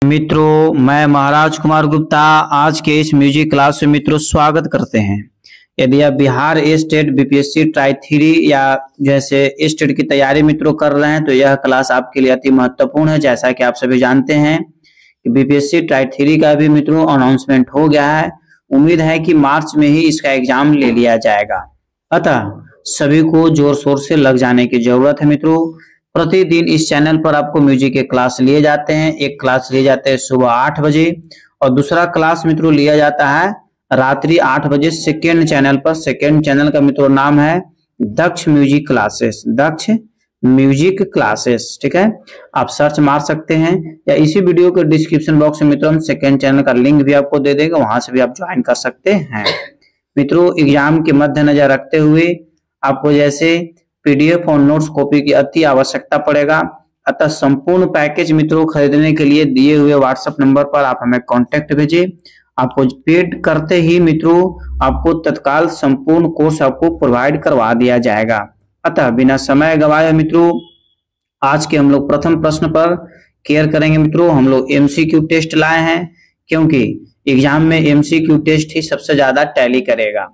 मित्रों, मैं महाराज कुमार गुप्ता आज के इस म्यूजिक क्लास में मित्रों स्वागत करते हैं। यदि आप बिहार स्टेट बीपीएससी ट्राई 3 या जैसे स्टेट की तैयारी मित्रों कर रहे हैं तो यह क्लास आपके लिए अति महत्वपूर्ण है। जैसा कि आप सभी जानते हैं कि बीपीएससी ट्राई 3 का भी मित्रों अनाउंसमेंट हो गया है। उम्मीद है कि मार्च में ही इसका एग्जाम ले लिया जाएगा, अतः सभी को जोर शोर से लग जाने की जरूरत है। मित्रों, प्रतिदिन इस चैनल पर आपको म्यूजिक के क्लास लिए जाते हैं। एक क्लास लिए जाते हैं सुबह 8 बजे और दूसरा क्लास मित्रों लिया जाता है रात्रि 8 बजे सेकेंड चैनल पर। सेकेंड चैनल का मित्रों नाम है दक्ष म्यूजिक क्लासेस, दक्ष म्यूजिक क्लासेस। ठीक है, आप सर्च मार सकते हैं या इसी वीडियो के डिस्क्रिप्शन बॉक्स में मित्रों हम सेकेंड चैनल का लिंक भी आपको दे देंगे, वहां से भी आप ज्वाइन कर सकते हैं। मित्रों, एग्जाम के मद्देनजर रखते हुए आपको जैसे पीडीएफ और नोट्स कॉपी की अति आवश्यकता पड़ेगा, अतः संपूर्ण पैकेज मित्रों खरीदने के लिए दिए हुए व्हाट्सएप नंबर पर आप हमें कांटेक्ट भेजिए। आपको पेड करते ही मित्रों आपको तत्काल संपूर्ण कोर्स आपको प्रोवाइड करवा दिया जाएगा। अतः बिना समय गवाए मित्रों आज के हम लोग प्रथम प्रश्न पर केयर करेंगे। मित्रों, हम लोग एमसीक्यू टेस्ट लाए हैं क्योंकि एग्जाम में एमसीक्यू टेस्ट ही सबसे ज्यादा टैली करेगा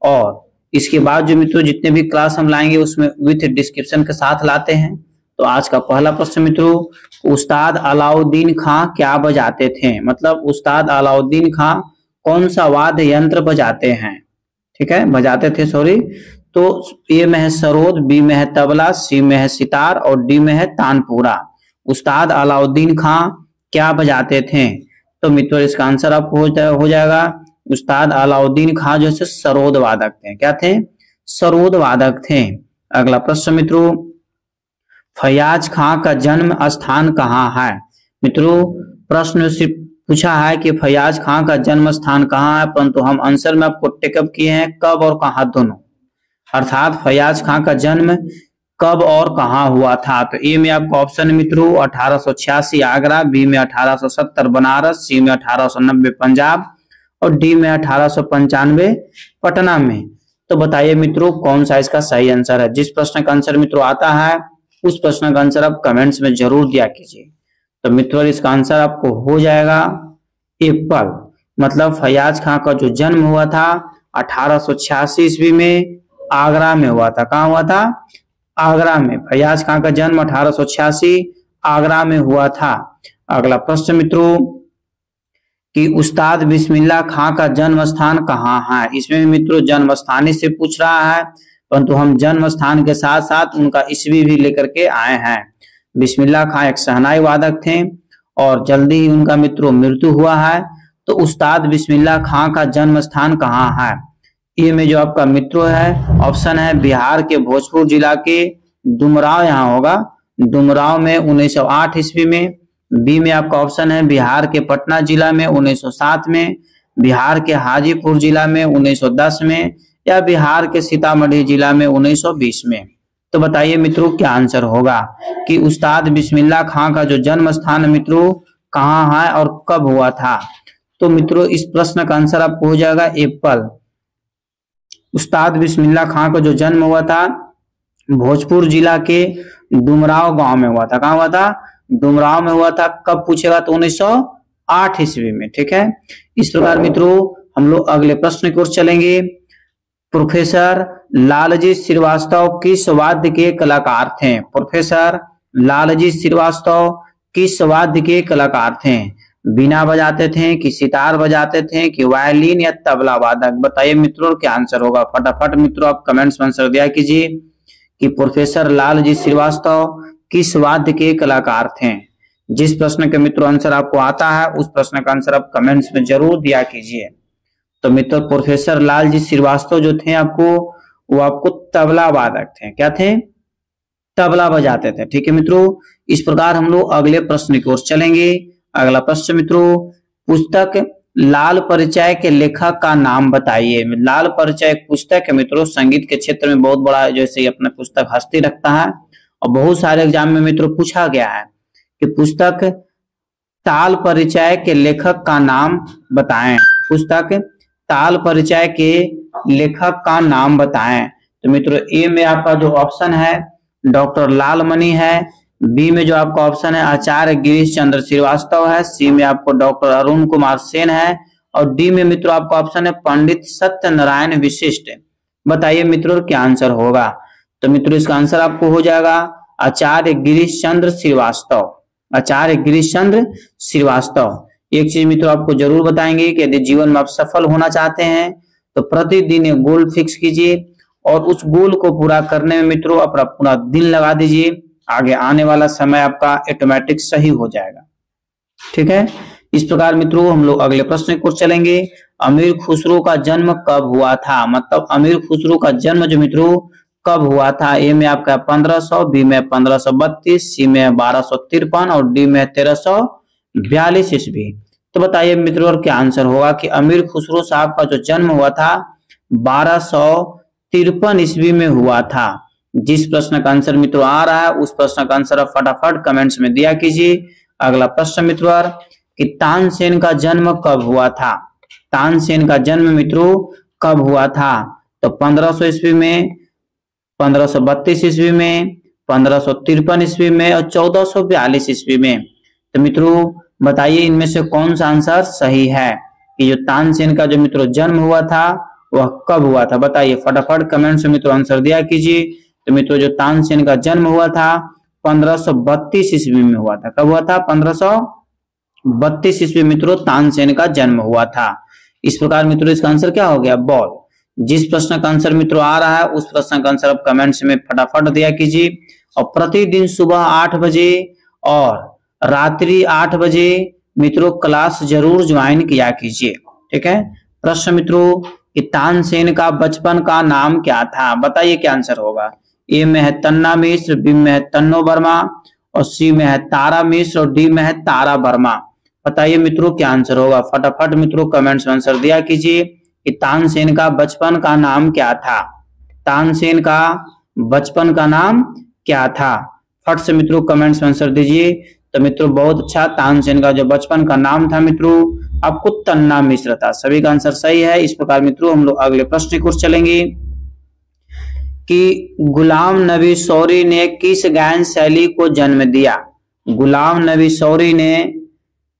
और इसके बाद जो मित्रों जितने भी क्लास हम लाएंगे उसमें विथ डिस्क्रिप्शन के साथ लाते हैं। तो आज का पहला प्रश्न मित्रों, उस्ताद अलाउद्दीन खां क्या बजाते थे? मतलब उस्ताद अलाउद्दीन खां कौन सा वाद्य यंत्र बजाते हैं? ठीक है, बजाते थे सॉरी। तो ए में है सरोद, बी में है तबला, सी में है सितार और डी में है तानपुरा। उस्ताद अलाउद्दीन खां क्या बजाते थे? तो मित्रों इसका आंसर आपको हो जाएगा उस्ताद अलाउद्दीन खां जो सरोद वादक थे। क्या थे? सरोद वादक थे। अगला प्रश्न मित्रों, फयाज खां का जन्म स्थान कहाँ है? मित्रों प्रश्न सिर्फ पूछा है कि फयाज खां का जन्म स्थान कहाँ है, परंतु हम आंसर में आपको टेकअप किए हैं कब और कहाँ दोनों। अर्थात फयाज खां का जन्म कब और कहाँ हुआ था? तो ए में आपका ऑप्शन मित्रों 1886 आगरा, बी में 1870 बनारस, सी में 1890 पंजाब और डी में 1895 पटना में। तो बताइए मित्रों कौन सा इसका सही आंसर है? जिस प्रश्न का आंसर मित्रों आता है उस प्रश्न का आंसर आप कमेंट्स में जरूर दिया कीजिए। तो मित्रों इसका आंसर आपको हो जाएगा एप्पल। मतलब फयाज खां का जो जन्म हुआ था 1886 ईस्वी में आगरा में हुआ था। कहाँ हुआ था? आगरा में। फयाज खां का जन्म 1886 आगरा में हुआ था। अगला प्रश्न मित्रों कि उस्ताद बिस्मिल्लाह खां का जन्म स्थान कहाँ है? इसमें मित्रों जन्म स्थान से पूछ रहा है, परंतु हम जन्म स्थान के साथ साथ उनका ईस्वी भी लेकर के आए हैं। बिस्मिल्लाह खां एक शहनाई वादक थे और जल्दी ही उनका मित्रों मृत्यु हुआ है। तो उस्ताद बिस्मिल्लाह खां का जन्म स्थान कहाँ है? ये में जो आपका मित्रों है ऑप्शन है बिहार के भोजपुर जिला के डुमराव, यहाँ होगा डुमराव में 1908 ईस्वी में। बी में आपका ऑप्शन है बिहार के पटना जिला में 1907 में, बिहार के हाजीपुर जिला में 1910 में या बिहार के सीतामढ़ी जिला में 1920 में। तो बताइए मित्रों क्या आंसर होगा कि उस्ताद बिस्मिल्लाह खां का जो जन्म स्थान मित्रों कहाँ है और कब हुआ था? तो मित्रों इस प्रश्न का आंसर आपको हो जाएगा एप्पल। उस्ताद बिस्मिल्लाह खां का जो जन्म हुआ था भोजपुर जिला के डुमराव गांव में हुआ था। कहाँ हुआ था? डुमराव में हुआ था। कब पूछेगा? तो 1908 ईस्वी में। ठीक है, इस प्रकार मित्रों हम लोग अगले प्रश्न की ओर चलेंगे। प्रोफेसर लालजी श्रीवास्तव किस वाद्य के कलाकार थे? प्रोफेसर लालजी श्रीवास्तव किस वाद्य के कलाकार थे? बीना बजाते थे कि सितार बजाते थे कि वायलिन या तबला वादक? बताइए मित्रों क्या आंसर होगा? फटाफट मित्रों आप कमेंट्स में आंसर दिया कीजिए कि प्रोफेसर लालजी श्रीवास्तव किस वाद्य के कलाकार थे। जिस प्रश्न के मित्रों आंसर आपको आता है उस प्रश्न का आंसर आप कमेंट्स में जरूर दिया कीजिए। तो मित्रों प्रोफेसर लालजी श्रीवास्तव जो थे वो आपको तबला वादक थे। क्या थे? तबला बजाते थे। ठीक है मित्रों, इस प्रकार हम लोग अगले प्रश्न की ओर चलेंगे। अगला प्रश्न मित्रों, पुस्तक लाल परिचय के लेखक का नाम बताइए। लाल परिचय पुस्तक है मित्रों संगीत के क्षेत्र में बहुत बड़ा जैसे अपना पुस्तक हस्ती रखता है और बहुत सारे एग्जाम में मित्रों पूछा गया है कि पुस्तक ताल परिचय के लेखक का नाम बताएं। पुस्तक ताल परिचय के लेखक का नाम बताएं। तो मित्रों ए में आपका जो ऑप्शन है डॉक्टर लालमणि है, बी में जो आपका ऑप्शन है आचार्य गिरीश चंद्र श्रीवास्तव है, सी में आपको डॉक्टर अरुण कुमार सेन है और डी में मित्रों आपका ऑप्शन है पंडित सत्यनारायण विशिष्ट। बताइए मित्रों क्या आंसर होगा। तो मित्रों इसका आंसर आपको हो जाएगा आचार्य गिरीश चंद्र श्रीवास्तव, आचार्य गिरीश चंद्र श्रीवास्तव। एक चीज मित्रों आपको जरूर बताएंगे कि यदि जीवन में आप सफल होना चाहते हैं तो प्रतिदिन एक गोल फिक्स कीजिए और उस गोल को पूरा करने में मित्रों अपना पूरा दिन लगा दीजिए। आगे आने वाला समय आपका ऑटोमेटिक सही हो जाएगा। ठीक है, इस प्रकार मित्रों हम लोग अगले प्रश्न की ओर चलेंगे। अमीर खुसरो का जन्म कब हुआ था, मतलब अमीर खुसरो का जन्म जो मित्रों कब हुआ था। ए में आपका 1500, बी में 1532, सी में 1253 और डी में 1342 ईस्वी। तो बताइए मित्रों क्या आंसर होगा कि अमीर खुसरो साहब का जो जन्म हुआ था 1253 ईस्वी में हुआ था। जिस प्रश्न का आंसर मित्रों आ रहा है उस प्रश्न का आंसर आप फटाफट कमेंट्स में दिया कीजिए। अगला प्रश्न मित्रों कि तानसेन का जन्म कब हुआ था। तानसेन का जन्म मित्रों कब हुआ था। तो 1500 ईस्वी में, 1532 ईस्वी में, 1553 ईस्वी में और 1442 ईस्वी में। तो मित्रों बताइए इनमें से कौन सा आंसर सही है कि जो तानसेन का जो मित्रों जन्म हुआ था वह कब हुआ था। बताइए फटाफट कमेंट में मित्रों आंसर दिया कीजिए। तो मित्रों जो तानसेन का जन्म हुआ था 1532 ईस्वी में हुआ था। कब हुआ था? 1532 ईस्वी मित्रों तानसेन का जन्म हुआ था। इस प्रकार मित्रों इसका आंसर क्या हो गया? बॉल। जिस प्रश्न का आंसर मित्रों आ रहा है उस प्रश्न का आंसर आप कमेंट्स में फटाफट दिया कीजिए और प्रतिदिन सुबह 8 बजे और रात्रि 8 बजे मित्रों क्लास जरूर ज्वाइन किया कीजिए। ठीक है, प्रश्न मित्रों कि तानसेन का बचपन का नाम क्या था। बताइए क्या आंसर होगा। ए में है तन्ना मिश्र, बी में है तन्नो वर्मा और सी में है तारा मिश्र और डी में है तारा वर्मा। बताइए मित्रों क्या आंसर होगा। फटाफट मित्रों कमेंट्स में आंसर दिया कीजिए कि तानसेन का बचपन का नाम क्या था। तानसेन का बचपन का नाम क्या था? फट से मित्रों कमेंट्स में आंसर दीजिए। तो मित्रों बहुत अच्छा, तानसेन का जो बचपन का नाम था मित्रों आपको तन्ना मिश्र था। सभी का आंसर सही है। इस प्रकार मित्रों हम लोग अगले प्रश्न की ओर चलेंगे कि गुलाम नबी सौरी ने किस गायन शैली को जन्म दिया। गुलाम नबी सौरी ने,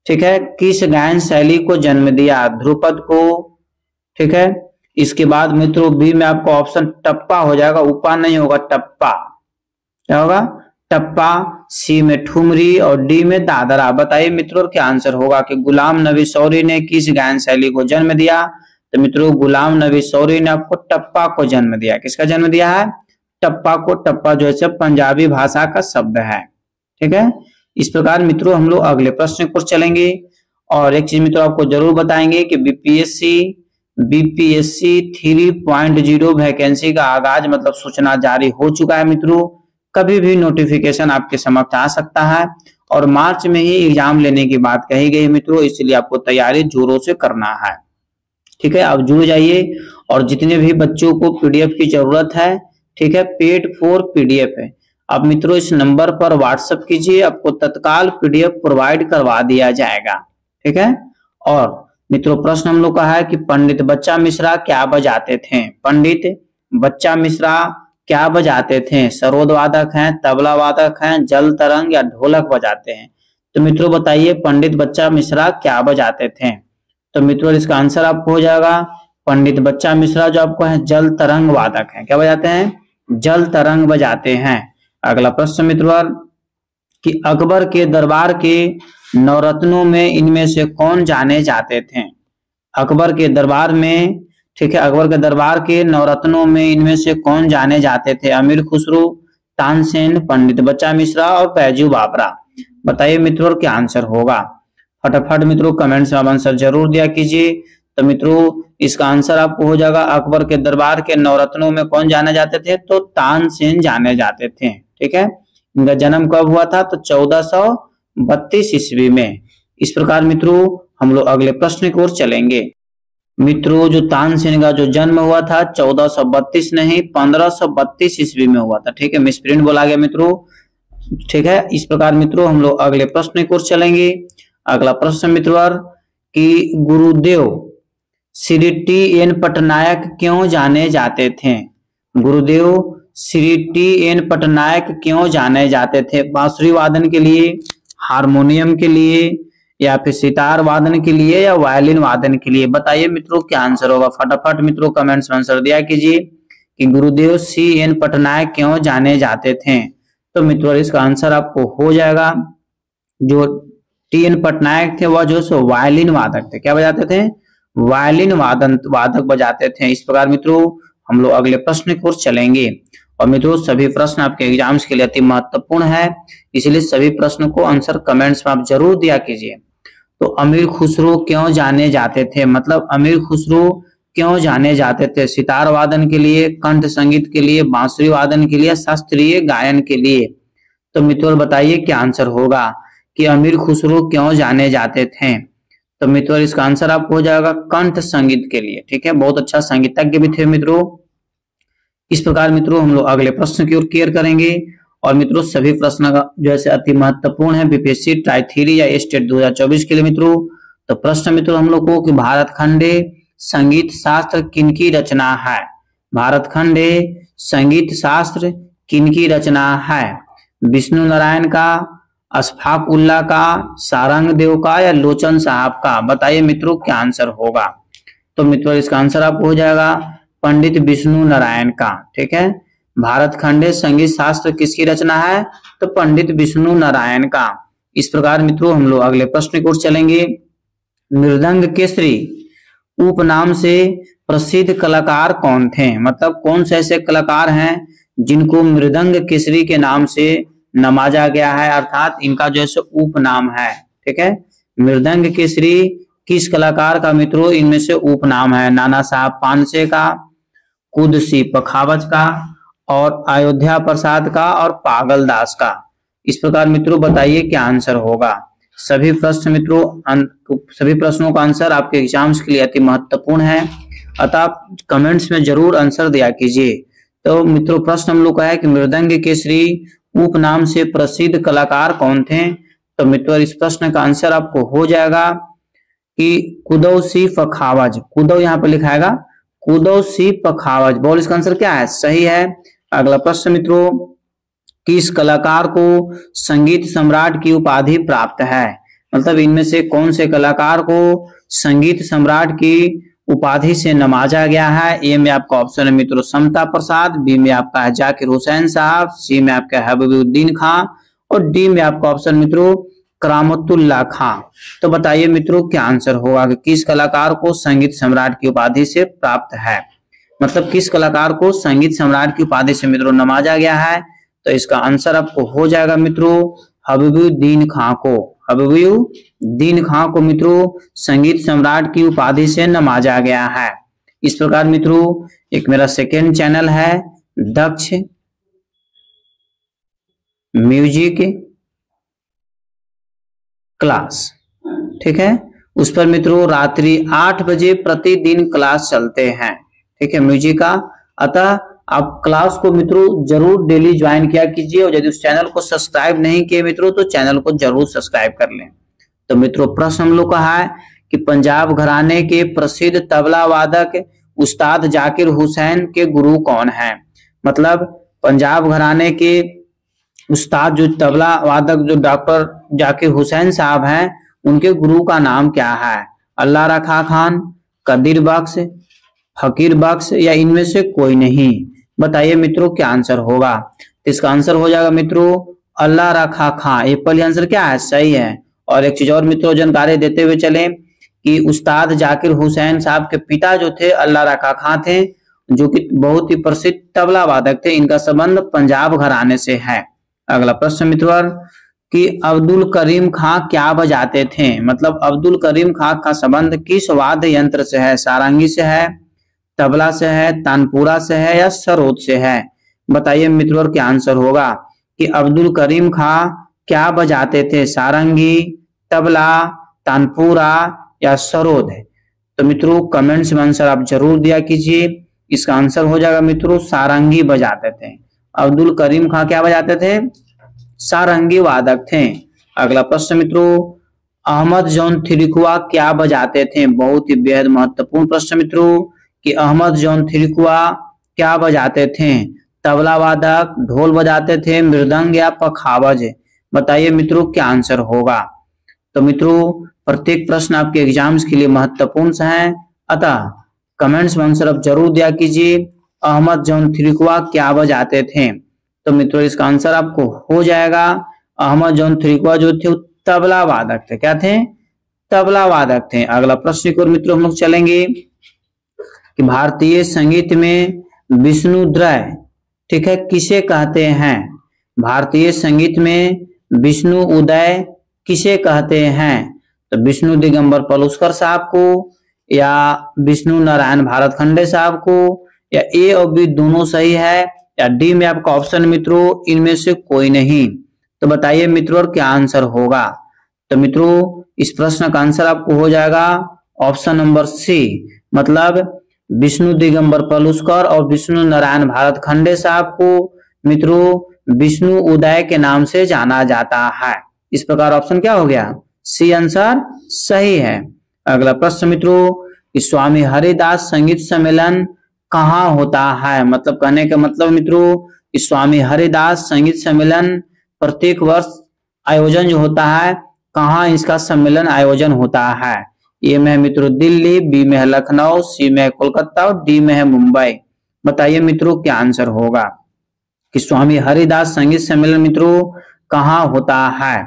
ठीक है, किस गायन शैली को जन्म दिया? ध्रुपद को, ठीक है। इसके बाद मित्रों बी में आपको ऑप्शन टप्पा हो जाएगा, उपा नहीं होगा, टप्पा। क्या होगा? टप्पा। सी में ठुमरी और डी में दादरा। बताइए मित्रों क्या आंसर होगा कि गुलाम नबी सौरी ने किस गायन शैली को जन्म दिया। तो मित्रों गुलाम नबी सौरी ने आपको टप्पा को जन्म दिया। किसका जन्म दिया है? टप्पा को। टप्पा जो है पंजाबी भाषा का शब्द है। ठीक है, इस प्रकार मित्रों हम लोग अगले प्रश्न पर चलेंगे और एक चीज मित्रों आपको जरूर बताएंगे कि बीपीएससी 3.0 वैकेंसी का आगाज मतलब सूचना जारी हो चुका है मित्रों। कभी भी नोटिफिकेशन आपके समक्ष आ सकता है और मार्च में ही एग्जाम लेने की बात कही गई मित्रों, इसलिए आपको तैयारी जोरों से करना है। ठीक है, आप जुड़ जाइए और जितने भी बच्चों को पीडीएफ की जरूरत है, ठीक है, पेड फॉर पीडीएफ है, आप मित्रों इस नंबर पर व्हाट्सएप कीजिए, आपको तत्काल पीडीएफ प्रोवाइड करवा दिया जाएगा। ठीक है, और मित्रों प्रश्न हम लोग का है कि पंडित बच्चा मिश्रा क्या बजाते थे। पंडित बच्चा मिश्रा क्या बजाते थे? सरोद वादक हैं, तबला वादक हैं, जल तरंग या ढोलक बजाते हैं। तो मित्रों बताइए पंडित बच्चा मिश्रा क्या बजाते थे। तो मित्रों इसका आंसर आपको हो जाएगा पंडित बच्चा मिश्रा जो आपको है जल तरंग वादक है। क्या बजाते हैं? जल तरंग बजाते हैं। अगला प्रश्न मित्रों कि अकबर के दरबार के नवरत्नों में इनमें से कौन जाने जाते थे। अकबर के दरबार में, ठीक है, अकबर के दरबार के नवरत्नों में इनमें से कौन जाने जाते थे? अमीर खुसरो, तानसेन, पंडित बच्चा मिश्रा और बैजू बाबरा। बताइए मित्रों क्या आंसर होगा। फटाफट मित्रों कमेंट्स में आंसर जरूर दिया कीजिए। तो मित्रों इसका आंसर आपको हो जाएगा अकबर के दरबार के नवरत्नों में कौन जाने जाते थे? तो तानसेन जाने जाते थे। ठीक है, इनका जन्म कब हुआ था? तो 1432 ईस्वी में। इस प्रकार मित्रों हम लोग अगले प्रश्न की ओर चलेंगे। मित्रों जो तानसेन का जो जन्म हुआ था 1432 नहीं 1532 ईस्वी में हुआ था। ठीक है, मिसप्रिंट बोला गया मित्रों। ठीक है, इस प्रकार मित्रों हम लोग अगले प्रश्न की ओर चलेंगे। अगला प्रश्न मित्रों कि गुरुदेव श्री टी एन पटनायक क्यों जाने जाते थे। गुरुदेव श्री टी.एन. पटनायक क्यों जाने जाते थे? बांसुरी वादन के लिए, हारमोनियम के लिए, या फिर सितार वादन के लिए, या वायलिन वादन के लिए? बताइए मित्रों क्या आंसर होगा। फटाफट मित्रों कमेंट्स में आंसर दिया कीजिए कि गुरुदेव सी.एन. पटनायक क्यों जाने जाते थे। तो मित्रों इसका आंसर आपको हो जाएगा, जो टी.एन. पटनायक थे वह जो सो वायलिन वादक थे। क्या बजाते थे? वायलिन वादक बजाते थे। इस प्रकार मित्रों हम लोग अगले प्रश्न की ओर चलेंगे। और मित्रों सभी प्रश्न आपके एग्जाम्स के लिए अति महत्वपूर्ण है, इसलिए सभी प्रश्न को आंसर कमेंट्स में आप जरूर दिया कीजिए। तो अमीर खुसरो क्यों जाने जाते थे? मतलब अमीर खुसरो क्यों जाने जाते थे? सितार वादन के लिए, कंठ संगीत के लिए, बांसुरी वादन के लिए, शास्त्रीय गायन के लिए? तो मित्रों बताइए क्या आंसर होगा कि अमीर खुसरो क्यों जाने जाते थे। तो मित्रों इसका आंसर आपको हो जाएगा कंठ संगीत के लिए। ठीक है, बहुत अच्छा संगीतज्ञ भी थे मित्रों। इस प्रकार मित्रों हम लोग अगले प्रश्न की ओर केयर करेंगे। और मित्रों सभी प्रश्न का जैसे अति महत्वपूर्ण है बीपीएससी ट्राई थ्री या स्टेट 2024 के लिए मित्रों। तो प्रश्न मित्रों हम लोग को कि भारत खंडे संगीत शास्त्र किनकी रचना है? भारत खंडे संगीत शास्त्र किनकी रचना है? विष्णु नारायण का, अशफाक उल्लाह का, सारंग देव का, या लोचन साहब का? बताइए मित्रों क्या आंसर होगा। तो मित्रों इसका आंसर आपको हो जाएगा पंडित विष्णु नारायण का। ठीक है, भारत खंडे संगीत शास्त्र किसकी रचना है? तो पंडित विष्णु नारायण का। इस प्रकार मित्रों हम लोग अगले प्रश्न की ओर चलेंगे। मृदंग केसरी उपनाम से प्रसिद्ध कलाकार कौन थे? मतलब कौन से ऐसे कलाकार हैं जिनको मृदंग केसरी के नाम से नवाजा गया है, अर्थात इनका जो है उपनाम है। ठीक है, मृदंग केसरी किस कलाकार का मित्रों इनमें से उपनाम है? नाना साहब पानसे का, कुदसी पखावज का, और अयोध्या प्रसाद का, और पागल दास का? इस प्रकार मित्रों बताइए क्या आंसर होगा। सभी प्रश्न मित्रों सभी प्रश्नों का आंसर आपके एग्जाम्स के लिए अति महत्वपूर्ण है, अतः आप कमेंट्स में जरूर आंसर दिया कीजिए। तो मित्रों प्रश्न हम लोग का है कि मृदंग केसरी उपनाम से प्रसिद्ध कलाकार कौन थे? तो मित्रों इस प्रश्न का आंसर आपको हो जाएगा कि कुदौ सी पखावज। कुदौ यहाँ पे लिखाएगा कुदौ सी पखावज। बोल इसका आंसर क्या है? सही है। अगला प्रश्न मित्रों, किस कलाकार को संगीत सम्राट की उपाधि प्राप्त है? मतलब इनमें से कौन से कलाकार को संगीत सम्राट की उपाधि से नवाजा गया है? ए में आपका ऑप्शन है मित्रों समता प्रसाद, बी में आपका है जाकिर हुसैन साहब, सी में आपका है हबीबुद्दीन खां, और डी में आपका ऑप्शन मित्रों करामतुल्लाह खां। तो बताइए मित्रों क्या आंसर होगा कि किस कलाकार को संगीत सम्राट की उपाधि से प्राप्त है? मतलब किस कलाकार को संगीत सम्राट की उपाधि से मित्रों नवाजा गया है? तो इसका आंसर आपको हो जाएगा मित्रों हबीबुद्दीन खां को। हबीबुद्दीन खां को मित्रों संगीत सम्राट की उपाधि से नवाजा गया है। इस प्रकार मित्रों एक मेरा सेकेंड चैनल है दक्ष म्यूजिक क्लास। ठीक है, उस पर मित्रों रात्रि 8 बजे प्रतिदिन क्लास चलते हैं। ठीक है, म्यूजिक का। अतः आप क्लास को मित्रों जरूर डेली ज्वाइन किया कीजिए, और यदि उस चैनल को सब्सक्राइब नहीं किए मित्रों तो चैनल को जरूर सब्सक्राइब कर लें। तो मित्रों प्रश्न हम लोग का है कि पंजाब घराने के प्रसिद्ध तबला वादक उस्ताद जाकिर हुसैन के गुरु कौन है? मतलब पंजाब घराने के उस्ताद जो तबला वादक जो डॉक्टर जाकिर हुसैन साहब हैं, उनके गुरु का नाम क्या है? अल्लाह रखा खान, कदीर बख्श, फकीर बख्श, या इनमें से कोई नहीं? बताइए मित्रों क्या आंसर होगा। तो इसका आंसर हो जाएगा मित्रों अल्लाह रखा खां। ये पहले आंसर क्या है? सही है। और एक चीज और मित्रों जानकारी देते हुए चले कि उस्ताद जाकिर हुसैन साहब के पिता जो थे अल्लाह रखा खां थे, जो कि बहुत ही प्रसिद्ध तबला वादक थे। इनका संबंध पंजाब घराने से है। अगला प्रश्न मित्रों कि अब्दुल करीम खां क्या बजाते थे? मतलब अब्दुल करीम खां का संबंध किस वाद्य यंत्र से है? सारंगी से है, तबला से है, तानपुरा से है, या सरोद से है? बताइए मित्रों क्या आंसर होगा कि अब्दुल करीम खां क्या बजाते थे? सारंगी, तबला, तानपुरा, या सरोद? तो मित्रों कमेंट्स में आंसर आप जरूर दिया कीजिए। इसका आंसर हो जाएगा मित्रों सारंगी बजाते थे। अब्दुल करीम खां क्या बजाते थे? सारंगी वादक थे। अगला प्रश्न मित्रों अहमद जौन थिरिकुआ क्या बजाते थे? बहुत ही बेहद महत्वपूर्ण प्रश्न मित्रों कि अहमद जौन थिरिकुआ क्या बजाते थे? तबला वादक, ढोल बजाते थे, मृदंग या पखावज? बताइए मित्रों क्या आंसर होगा। तो मित्रों प्रत्येक प्रश्न आपके एग्जाम्स के लिए महत्वपूर्ण है, अतः कमेंट्स में आंसर आप जरूर दिया कीजिए। अहमद जौन थ्रिकुआ क्या बजाते थे? तो मित्रों इसका आंसर आपको हो जाएगा, अहमद जौन थ्रिकुआ जो थे तबला वादक थे। क्या थे? तबला वादक थे। अगला प्रश्न की ओर मित्रों हम लोग चलेंगे कि भारतीय संगीत में विष्णुद्वय, ठीक है, किसे कहते हैं? भारतीय संगीत में विष्णु उदय किसे कहते हैं? तो विष्णु दिगंबर पलुस्कर साहब को, या विष्णु नारायण भारत खंडे साहब को, या ए और बी दोनों सही है, या डी में आपका ऑप्शन मित्रों इनमें से कोई नहीं? तो बताइए मित्रों क्या आंसर होगा। तो मित्रों इस प्रश्न का आंसर आपको हो जाएगा ऑप्शन नंबर सी, मतलब विष्णु दिगंबर पलुस्कर और विष्णु नारायण भारत खंडे साहब को मित्रों विष्णु उदय के नाम से जाना जाता है। इस प्रकार ऑप्शन क्या हो गया? सी आंसर सही है। अगला प्रश्न मित्रों, स्वामी हरिदास संगीत सम्मेलन कहाँ होता है? मतलब कहने का मतलब मित्रों स्वामी हरिदास संगीत सम्मेलन प्रत्येक वर्ष आयोजन जो होता है, कहाँ इसका सम्मेलन आयोजन होता है? ए में है मित्रों दिल्ली, बी में है लखनऊ, सी में है कोलकाता और डी में है मुंबई। बताइए मित्रों क्या आंसर होगा कि स्वामी हरिदास संगीत सम्मेलन मित्रों कहाँ होता है?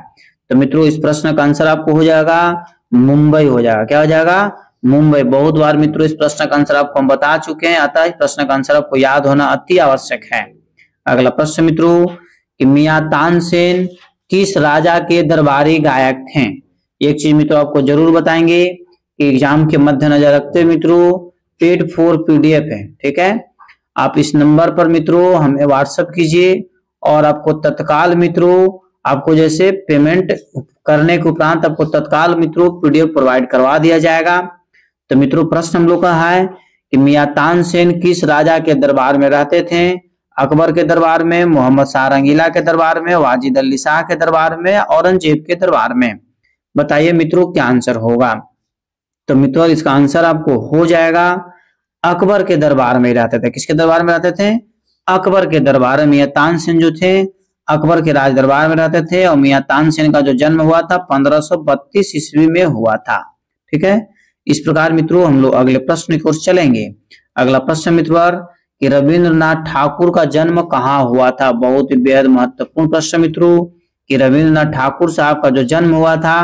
तो मित्रों इस प्रश्न का आंसर आपको हो जाएगा मुंबई हो जाएगा। क्या हो जाएगा? मुंबई। बहुत बार मित्रों इस प्रश्न का आंसर आपको हम बता चुके हैं, अतः इस प्रश्न का आंसर आपको याद होना अति आवश्यक है। अगला प्रश्न मित्रों कि मियां तानसेन किस राजा के दरबारी गायक थे? एक चीज मित्रों आपको जरूर बताएंगे कि एग्जाम के मद्देनजर रखते हुए मित्रों पेड फॉर पीडीएफ है, ठीक है। आप इस नंबर पर मित्रों हमें व्हाट्सएप कीजिए और आपको तत्काल मित्रों आपको जैसे पेमेंट करने के उपरांत आपको तत्काल मित्रों पीडीएफ प्रोवाइड करवा दिया जाएगा। तो मित्रों प्रश्न हम लोग का है कि मियां तानसेन किस राजा के दरबार में रहते थे? अकबर के दरबार में, मोहम्मद शाह रंगीला के दरबार में, वाजिद अली शाह के दरबार में, औरंगजेब के दरबार में? बताइए मित्रों क्या आंसर होगा। तो मित्रों इसका आंसर आपको हो जाएगा अकबर के दरबार में रहते थे। किसके दरबार में रहते थे? अकबर के दरबार में। मियां तानसेन जो थे अकबर के राज दरबार में रहते थे और मियां तानसेन का जो जन्म हुआ था 1532 ईस्वी में हुआ था, ठीक है। इस प्रकार मित्रों हम लोग अगले प्रश्न की ओर चलेंगे। अगला प्रश्न मित्रों कि रविंद्रनाथ ठाकुर का जन्म कहाँ हुआ था? बहुत ही बेहद महत्वपूर्ण प्रश्न मित्रों कि रविंद्रनाथ ठाकुर साहब का जो जन्म हुआ था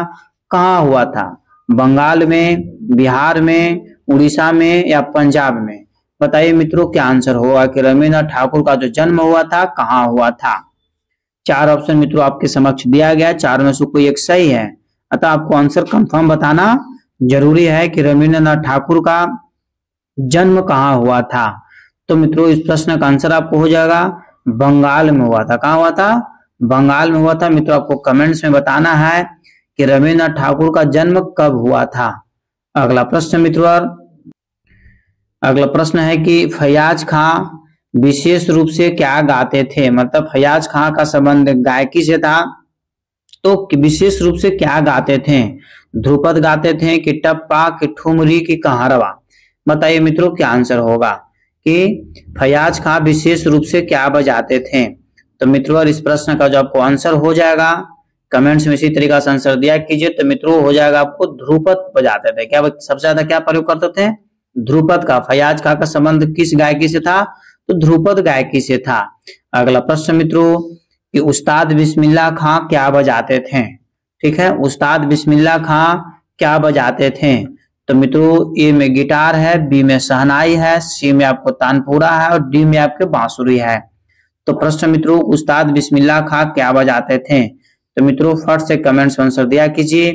कहाँ हुआ था? बंगाल में, बिहार में, उड़ीसा में या पंजाब में? बताइए मित्रों क्या आंसर होगा कि रविंद्रनाथ ठाकुर का जो जन्म हुआ था कहाँ हुआ था? चार ऑप्शन मित्रों आपके समक्ष दिया गया, चार में से कोई एक सही है, अतः आपको आंसर कंफर्म बताना जरूरी है कि रविंद्रनाथ ठाकुर का जन्म कहाँ हुआ था। तो मित्रों इस प्रश्न का आंसर आपको हो जाएगा बंगाल में हुआ था। कहाँ हुआ था? बंगाल में हुआ था। मित्रों आपको कमेंट्स में बताना है कि रविंद्रनाथ ठाकुर का जन्म कब हुआ था। अगला प्रश्न मित्रों, अगला प्रश्न है कि फैयाज खां विशेष रूप से क्या गाते थे? मतलब फैयाज खां का संबंध गायकी से था, तो विशेष रूप से क्या गाते थे? ध्रुपद गाते थे कि टप्पा कि ठुमरी कि कहारवा? बताइए मित्रों क्या आंसर होगा कि फैयाज खां विशेष रूप से क्या बजाते थे? तो मित्रों इस प्रश्न का जो आपको आंसर हो जाएगा कमेंट्स में इसी तरीका से आंसर दिया कीजिए। तो मित्रों हो जाएगा आपको ध्रुपद बजाते थे। क्या सबसे ज्यादा क्या प्रयोग करते थे? ध्रुपद का। फैयाज खां का संबंध किस गायकी से था? तो ध्रुपद गायकी से था। अगला प्रश्न मित्रों कि उस्ताद बिस्मिल्लाह खां क्या बजाते थे? ठीक है, उस्ताद बिस्मिल्लाह खां क्या बजाते थे? तो मित्रों ए में गिटार है, बी में शहनाई है, सी में आपको तानपुरा है और डी में आपके बांसुरी है। तो प्रश्न मित्रों उस्ताद बिस्मिल्लाह खां क्या बजाते थे? तो मित्रों फट से कमेंट्स में आंसर दिया कीजिए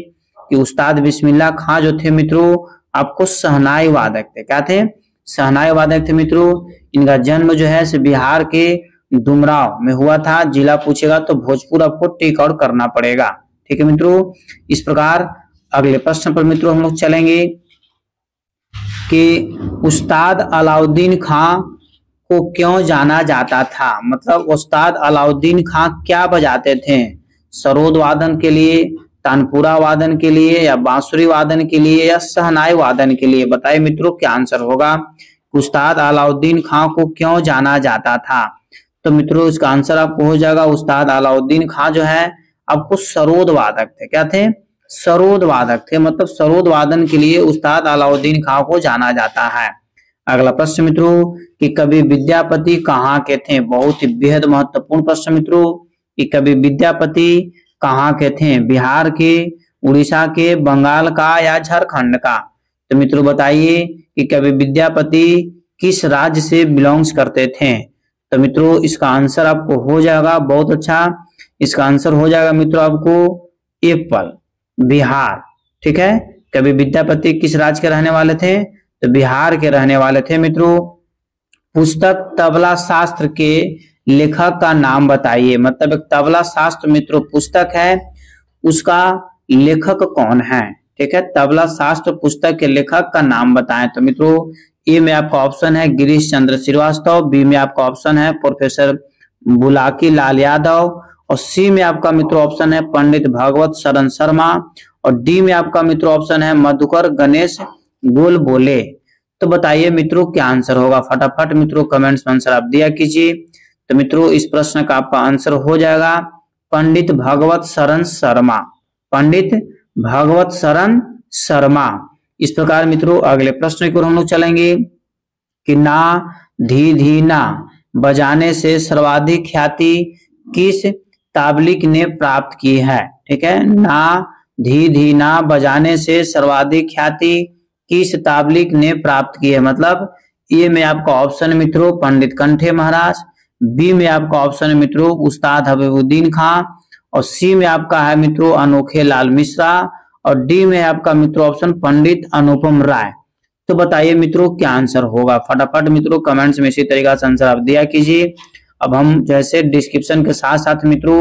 कि उस्ताद बिस्मिल्लाह खां जो थे मित्रों आपको शहनाई वादक थे। क्या थे? शहनाई वादक थे मित्रों। इनका जन्म जो है बिहार के डुमराव में हुआ था। जिला पूछेगा तो भोजपुर आपको टिक आउट करना पड़ेगा, ठीक है मित्रों। इस प्रकार अगले प्रश्न पर मित्रों हम लोग चलेंगे कि उस्ताद अलाउद्दीन खां को क्यों जाना जाता था? मतलब उस्ताद अलाउद्दीन खां क्या बजाते थे? सरोद वादन के लिए, तानपुरा वादन के लिए या बांसुरी वादन के लिए या शहनाई वादन के लिए? बताइए मित्रों क्या आंसर होगा। उस्ताद अलाउद्दीन खां को क्यों जाना जाता था? तो मित्रों इसका आंसर आपको हो जाएगा उस्ताद अलाउद्दीन खां जो है आपको सरोद वादक थे। क्या थे? सरोद वादक थे, मतलब सरोद वादन के लिए उस्ताद अलाउद्दीन खां को जाना जाता है। अगला प्रश्न मित्रों कि कवि विद्यापति कहाँ के थे? बहुत ही बेहद महत्वपूर्ण प्रश्न मित्रों कि कवि विद्यापति कहाँ के थे? बिहार के, उड़ीसा के, बंगाल का या झारखंड का? तो मित्रों बताइए कि कवि विद्यापति किस राज्य से बिलोंग्स करते थे? तो मित्रों इसका आंसर आपको हो जाएगा, बहुत अच्छा, इसका आंसर हो जाएगा मित्रों आपको एप्पल, बिहार। ठीक है, कवि विद्यापति किस राज्य के रहने वाले थे? तो बिहार के रहने वाले थे मित्रों। पुस्तक तबला शास्त्र के लेखक का नाम बताइए, मतलब एक तबला शास्त्र मित्रों पुस्तक है, उसका लेखक कौन है? ठीक है, तबला शास्त्र पुस्तक के लेखक का नाम बताएं। तो मित्रों ए में आपका ऑप्शन है गिरीश चंद्र श्रीवास्तव, बी में आपका ऑप्शन है प्रोफेसर बुलाकी लाल यादव, और सी में आपका मित्रों ऑप्शन है पंडित भगवत शरण शर्मा, और डी में आपका मित्रों ऑप्शन है मधुकर गणेश गोलबोले। तो बताइए मित्रों क्या आंसर होगा? फटाफट मित्रों कमेंट्स में आंसर आप दिया कीजिए। तो मित्रों इस प्रश्न का आपका आंसर हो जाएगा पंडित भगवत शरण शर्मा, पंडित भगवत शरण शर्मा। इस प्रकार मित्रों अगले प्रश्न की ओर हम लोग चलेंगे कि ना धी धी ना बजाने से सर्वाधिक ख्याति किस ताबलिक ने प्राप्त की है? ठीक है, ना धी धी ना बजाने से सर्वाधिक ख्याति किस ताबलिक ने प्राप्त की है? मतलब ए में आपका ऑप्शन मित्रों पंडित कंठे महाराज, बी में आपका ऑप्शन मित्रों उस्ताद हबीबुद्दीन खां, और सी में आपका है मित्रों अनोखे लाल मिश्रा, और डी में आपका मित्रों ऑप्शन पंडित अनुपम राय। तो बताइए मित्रों क्या आंसर होगा? फटाफट मित्रों कमेंट्स में इसी तरीका से आंसर आप दिया कीजिए। अब हम जैसे डिस्क्रिप्शन के साथ साथ मित्रों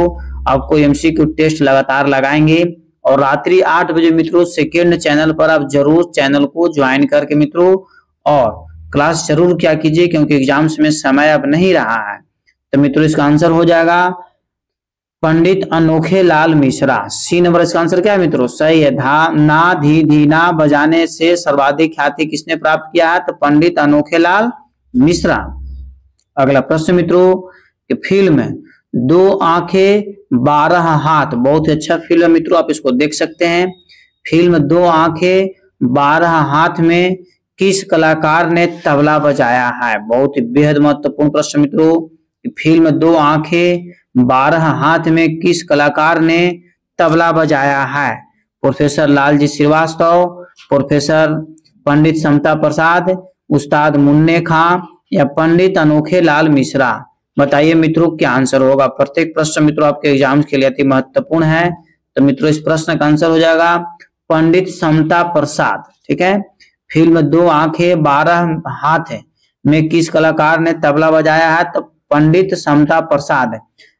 आपको एमसीक्यू टेस्ट लगातार लगाएंगे, और रात्रि 8 बजे मित्रों सेकेंड चैनल पर आप जरूर चैनल को ज्वाइन करके मित्रों और क्लास जरूर क्या कीजिए, क्योंकि एग्जाम्स में समय अब नहीं रहा है। तो मित्रों इसका आंसर हो जाएगा पंडित अनोखे लाल मिश्रा, सी नंबर इसका आंसर क्या है मित्रों? सही है। ना धी धी ना बजाने से सर्वाधिक ख्याति किसने प्राप्त किया है? तो पंडित अनोखे लाल मिश्रा। अगला प्रश्न मित्रों कि फिल्म दो आंखें 12 हाथ, बहुत ही अच्छा फिल्म मित्रों, आप इसको देख सकते हैं। फिल्म दो आंखें 12 हाथ में किस कलाकार ने तबला बजाया है? बहुत ही बेहद महत्वपूर्ण प्रश्न मित्रों। फिल्म दो आंखें 12 हाथ में किस कलाकार ने तबला बजाया है? प्रोफेसर लालजी श्रीवास्तव, प्रोफेसर पंडित समता प्रसाद, उस्ताद मुन्ने खां, या पंडित अनोखे लाल मिश्रा? बताइए मित्रों क्या आंसर होगा? प्रत्येक प्रश्न मित्रों आपके एग्जाम के लिए अति महत्वपूर्ण है। तो मित्रों इस प्रश्न का आंसर हो जाएगा पंडित समता प्रसाद। ठीक है, फिल्म दो आंखें 12 हाथ में किस कलाकार ने तबला बजाया है? तो पंडित समता प्रसाद।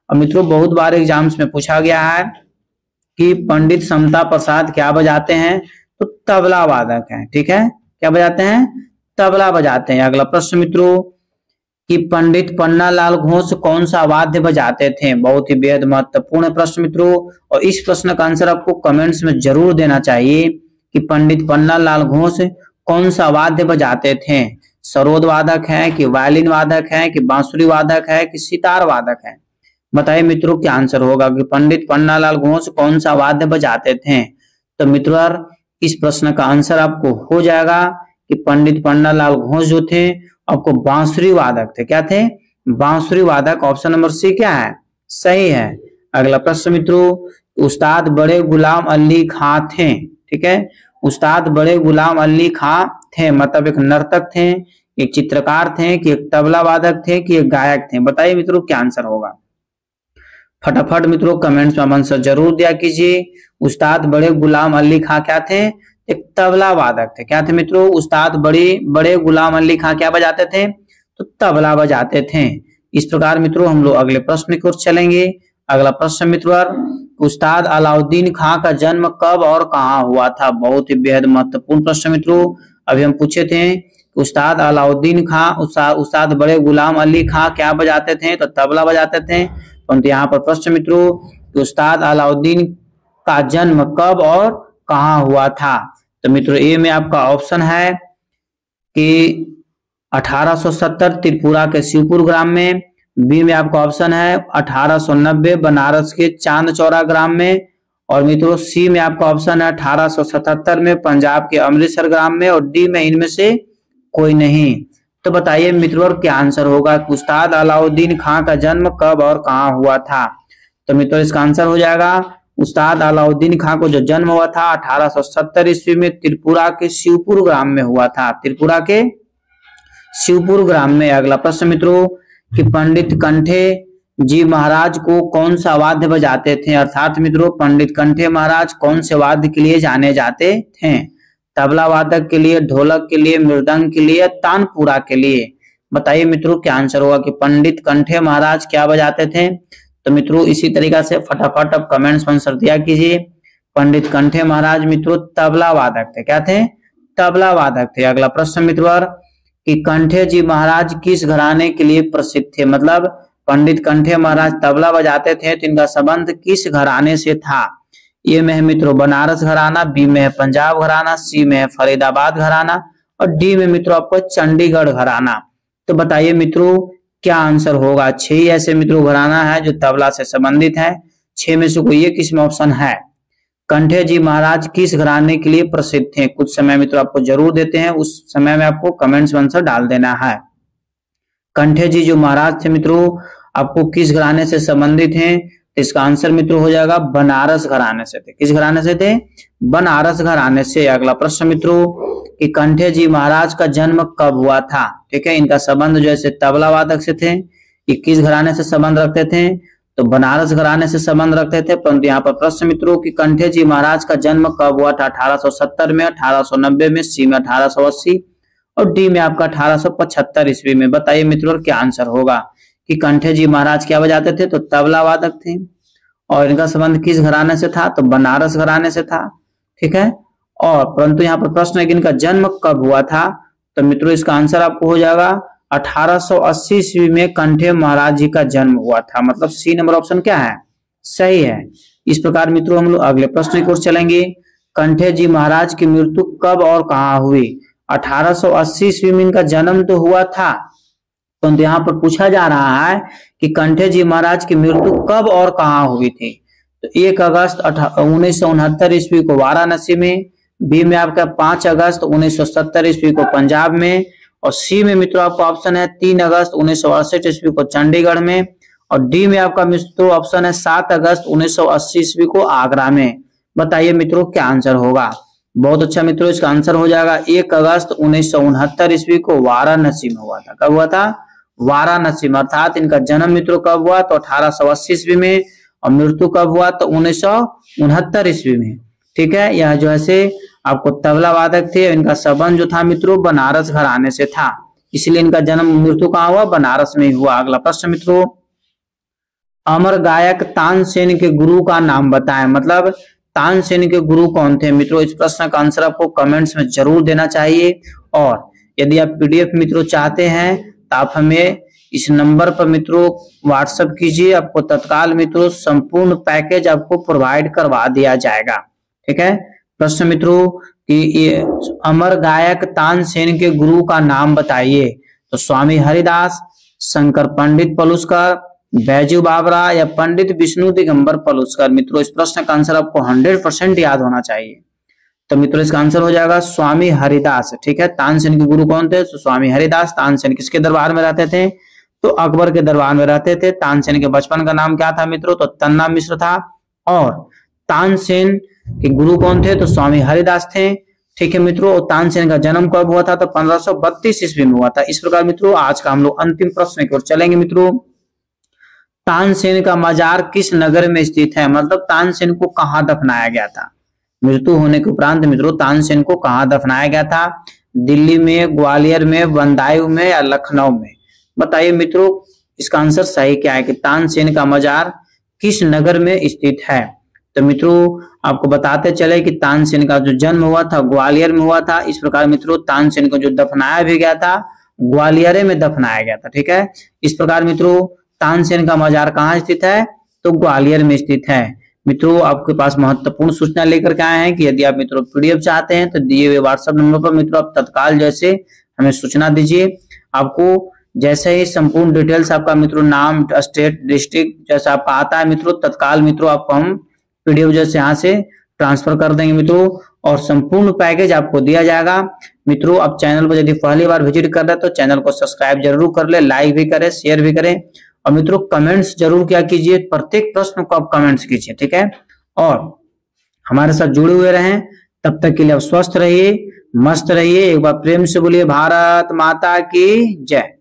और मित्रों बहुत बार एग्जाम्स में पूछा गया है कि पंडित समता प्रसाद क्या बजाते हैं? तो तबला वादक हैं। ठीक है, क्या बजाते हैं? तबला बजाते हैं। अगला प्रश्न मित्रों कि पंडित पन्नालाल घोष कौन सा वाद्य बजाते थे? बहुत ही बेहद महत्वपूर्ण प्रश्न मित्रों, और इस प्रश्न का आंसर आपको कमेंट्स में जरूर देना चाहिए कि पंडित पन्नालाल घोष कौन सा वाद्य बजाते थे? सरोद वादक है कि वायलिन वादक है कि बांसुरी वादक है कि सितार वादक है? बताइए मित्रों क्या आंसर होगा कि पंडित पन्नालाल घोष कौन सा वाद्य बजाते थे? तो मित्रों इस प्रश्न का आंसर आपको हो जाएगा कि पंडित पन्नालाल घोष जो थे आपको बांसुरी वादक थे। क्या थे? बांसुरी वादक। ऑप्शन नंबर सी क्या है? सही है। अगला प्रश्न मित्रों उस्ताद बड़े गुलाम अली खां थे। ठीक है, उस्ताद बड़े गुलाम अली खां थे मतलब एक नर्तक थे, एक चित्रकार थे, कि एक तबला वादक थे, कि एक गायक थे? बताइए मित्रों क्या आंसर होगा? फटाफट मित्रों कमेंट्स में आंसर जरूर दिया कीजिए। उस्ताद बड़े गुलाम अली खां क्या थे? एक तबला वादक थे। क्या थे मित्रों? उस्ताद बड़े गुलाम अली खां क्या बजाते थे? तो तबला बजाते थे। इस प्रकार मित्रों हम लोग अगले प्रश्न की ओर चलेंगे। अगला प्रश्न मित्रों उस्ताद अलाउद्दीन खां का जन्म कब और कहाँ हुआ था? बहुत ही बेहद महत्वपूर्ण प्रश्न मित्रों। अभी हम पूछे थे उस्ताद अलाउद्दीन खां उस्ताद बड़े गुलाम अली खां क्या बजाते थे? तो तबला बजाते थे। परंतु यहाँ पर प्रश्न मित्रों उस्ताद अलाउद्दीन का जन्म कब और कहाँ हुआ था? तो मित्रों ए में आपका ऑप्शन है कि 1870 त्रिपुरा के शिवपुर ग्राम में, बी में आपका ऑप्शन है 1890 बनारस के चांद चौरा ग्राम में, और मित्रों सी में आपका ऑप्शन है 1877 में पंजाब के अमृतसर ग्राम में, और डी में इनमें से कोई नहीं। तो बताइए मित्रों क्या आंसर होगा। उस्ताद अलाउद्दीन खां का जन्म कब और कहाँ हुआ था। तो मित्रों इसका आंसर हो जाएगा उस्ताद अलाउद्दीन खां को जो जन्म हुआ था 1870 ईस्वी में त्रिपुरा के शिवपुर ग्राम में हुआ था, त्रिपुरा के शिवपुर ग्राम में। अगला प्रश्न मित्रों कि पंडित कंठे जी महाराज को कौन सा वाद्य बजाते थे, अर्थात मित्रों पंडित कंठे महाराज कौन से वाद्य के लिए जाने जाते थे। तबला वादक के लिए, ढोलक के लिए, मृदंग के लिए, तानपुरा के लिए। बताइए मित्रों क्या आंसर होगा कि पंडित कंठे महाराज क्या बजाते थे। तो मित्रों इसी तरीका से फटाफट अब कमेंट्स में आंसर दिया कीजिए। पंडित कंठे महाराज मित्रों तबला वादक थे। क्या थे? तबला वादक थे। अगला प्रश्न मित्रों कि कंठे जी महाराज किस घराने के लिए प्रसिद्ध थे, मतलब पंडित कंठे महाराज तबला बजाते थे तो इनका संबंध किस घराने से था। ए में है मित्रों बनारस घराना, बी में है पंजाब घराना, सी में है फरीदाबाद घराना, और डी में मित्रों आपको चंडीगढ़ घराना। तो बताइए मित्रों क्या आंसर होगा। 6 ऐसे मित्रों घराना है जो तबला से संबंधित है। 6 में से कोई एक इसमें ऑप्शन है। कंठे जी महाराज किस घराने के लिए प्रसिद्ध थे, कुछ समय मित्रों आपको जरूर देते हैं, उस समय में आपको कमेंट्स में आंसर डाल देना है। कंठे जी जो महाराज थे मित्रों आपको किस घराने से संबंधित हैं, तो इसका आंसर मित्रों हो जाएगा बनारस घराने से थे। किस घराने से थे? बनारस घराने से। अगला प्रश्न मित्रों कि कंठे जी महाराज का जन्म कब हुआ था। ठीक है, इनका संबंध जैसे तबला वादक से थे, ये किस घराने से संबंध रखते थे, तो बनारस घराने से संबंध रखते थे। परंतु यहाँ पर प्रश्न मित्रों कि कंठे जी महाराज का जन्म कब हुआ था, 1870 में, 1890 में, सी में 1880, और डी में आपका 1875 ईस्वी में। बताइए मित्रों क्या आंसर होगा कि कंठे जी महाराज क्या बजाते थे, तो तबला वादक थे, और इनका संबंध किस घराने से था, तो बनारस घराने से था। ठीक है, और परंतु यहाँ पर प्रश्न है कि इनका जन्म कब हुआ था। तो मित्रों इसका आंसर आपको हो जाएगा 1880 ईस्वी में कंठे महाराज जी का जन्म हुआ था, मतलब सी नंबर ऑप्शन क्या है, सही है। इस प्रकार मित्रों हम लोग अगले प्रश्न की ओर चलेंगे। कंठे जी महाराज की मृत्यु कब और कहाँ हुई। 1880 ईस्वी में इनका जन्म तो हुआ था, तो यहाँ पर पूछा जा रहा है कि कंठे जी महाराज की मृत्यु कब और कहाँ हुई थी। तो 1 अगस्त 1969 ईस्वी को वाराणसी में, बी में आपका 5 अगस्त 1970 ईस्वी को पंजाब में, और सी में मित्रों आपका ऑप्शन है 3 अगस्त 1968 ईस्वी को चंडीगढ़ में, और डी में आपका मित्रों ऑप्शन है 7 अगस्त 1980 ईस्वी को आगरा में। बताइए मित्रों क्या आंसर होगा। बहुत अच्छा मित्रों, इसका आंसर हो जाएगा 1 अगस्त 1969 ईस्वी को वाराणसी में हुआ था। कब हुआ था? वाराणसी में। अर्थात इनका जन्म मित्रों कब हुआ, तो 1880 ईस्वी में, और मृत्यु कब हुआ, तो 1969 ईस्वी में। ठीक है, यह जो है आपको तबला वादक थे, इनका संबंध जो था मित्रों बनारस घराने से था, इसलिए इनका जन्म मृत्यु कहाँ हुआ, बनारस में हुआ। अगला प्रश्न मित्रों, अमर गायक तानसेन के गुरु का नाम बताएं, मतलब तानसेन के गुरु कौन थे। मित्रों इस प्रश्न का आंसर आपको कमेंट्स में जरूर देना चाहिए, और यदि आप पीडीएफ मित्रों चाहते हैं तो आप हमें इस नंबर पर मित्रों व्हाट्सएप कीजिए, आपको तत्काल मित्रों संपूर्ण पैकेज आपको प्रोवाइड करवा दिया जाएगा। ठीक है, प्रश्न मित्रों कि ये अमर गायक तानसेन के गुरु का नाम बताइए। तो स्वामी हरिदास, शंकर पंडित पलुस्कर, बैजू बावरा, या पंडित विष्णु दिगंबर पलुस्कर। मित्रों इस प्रश्न का आंसर आपको 100% याद होना चाहिए। तो मित्रों इसका आंसर हो जाएगा स्वामी हरिदास। ठीक है, तानसेन के गुरु कौन थे, तो स्वामी हरिदास। तानसेन किसके दरबार में रहते थे, तो अकबर के दरबार में रहते थे। तानसेन के बचपन का नाम क्या था मित्रों, तो तन्ना मिश्र था, और तानसेन के गुरु कौन थे, तो स्वामी हरिदास थे। ठीक है मित्रों, तानसेन का जन्म कब हुआ था, तो 1532 ईस्वी में हुआ था। इस प्रकार मित्रों आज का हम लोग अंतिम प्रश्न की ओर चलेंगे। मित्रों तानसेन का मजार किस नगर में स्थित है, मतलब तानसेन को कहाँ दफनाया गया था। मृत्यु होने के उपरांत मित्रों तानसेन को कहाँ दफनाया गया था, दिल्ली में, ग्वालियर में, बदायूं में, या लखनऊ में। बताइए मित्रों इसका आंसर सही क्या है कि तानसेन का मजार किस नगर में स्थित है। तो मित्रों आपको बताते चले कि तानसेन का जो जन्म हुआ था ग्वालियर में हुआ था। इस प्रकार मित्रों तानसेन को जो दफनाया भी गया था ग्वालियर में दफनाया गया था। ठीक है, इस प्रकार मित्रों तानसेन का मजार कहाँ स्थित है, तो ग्वालियर में स्थित है। मित्रों आपके पास महत्वपूर्ण सूचना लेकर के आए हैं कि यदि आप मित्रों पीडीएफ चाहते हैं तो दिए हुए व्हाट्सएप नंबर पर मित्रों आप तत्काल जैसे हमें सूचना दीजिए। आपको जैसे ही संपूर्ण डिटेल्स आपका मित्रों नाम, स्टेट, डिस्ट्रिक्ट जैसा आपका आता है मित्रों, तत्काल मित्रों आपको हम पीडीएफ जैसे यहाँ से ट्रांसफर कर देंगे मित्रों, और संपूर्ण पैकेज आपको दिया जाएगा मित्रों। आप चैनल को यदि पहली बार विजिट कर रहे हैं तो चैनल को सब्सक्राइब जरूर कर ले, लाइक भी करें, शेयर भी करें, और मित्रों कमेंट्स जरूर क्या कीजिए, प्रत्येक प्रश्न को आप कमेंट्स कीजिए, ठीक है। और हमारे साथ जुड़े हुए रहें, तब तक के लिए आप स्वस्थ रहिए, मस्त रहिए। एक बार प्रेम से बोलिए भारत माता की जय।